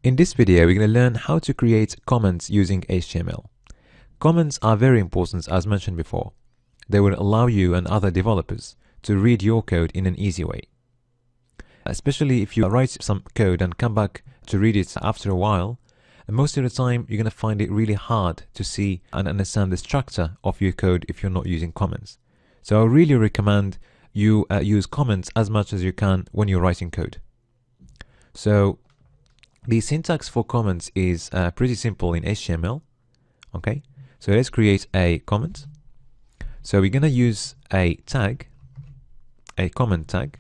In this video, we're going to learn how to create comments using HTML. Comments are very important, as mentioned before. They will allow you and other developers to read your code in an easy way. Especially if you write some code and come back to read it after a while, and most of the time you're going to find it really hard to see and understand the structure of your code if you're not using comments. So I really recommend you use comments as much as you can when you're writing code. So the syntax for comments is pretty simple in HTML. Okay, so let's create a comment. So we're going to use a tag, a comment tag,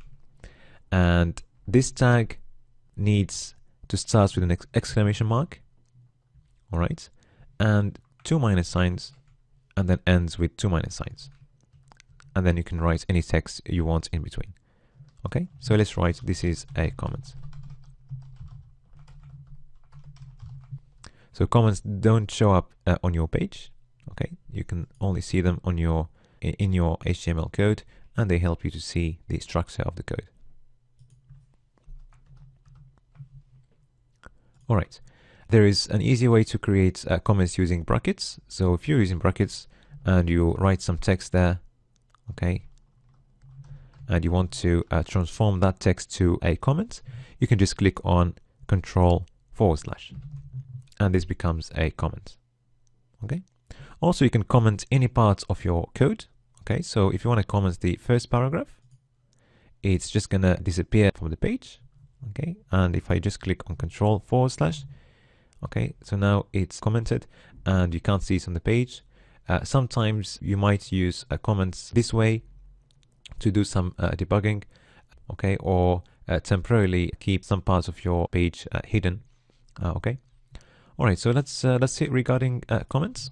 and this tag needs to start with an exclamation mark, all right, and two minus signs, and then ends with two minus signs, and then you can write any text you want in between. Okay, so let's write this is a comment. So comments don't show up on your page. Okay, you can only see them on your in your HTML code, and they help you to see the structure of the code. All right, there is an easy way to create comments using brackets. So if you're using brackets and you write some text there, okay, and you want to transform that text to a comment, you can just click on Control/, and this becomes a comment. Okay. Also, you can comment any part of your code. Okay, so if you want to comment the first paragraph, it's just gonna disappear from the page. Okay, and if I just click on Control/, okay, so now it's commented and you can't see it on the page. Sometimes you might use comments this way to do some debugging, okay, or temporarily keep some parts of your page hidden. Okay, all right, so let's see regarding comments.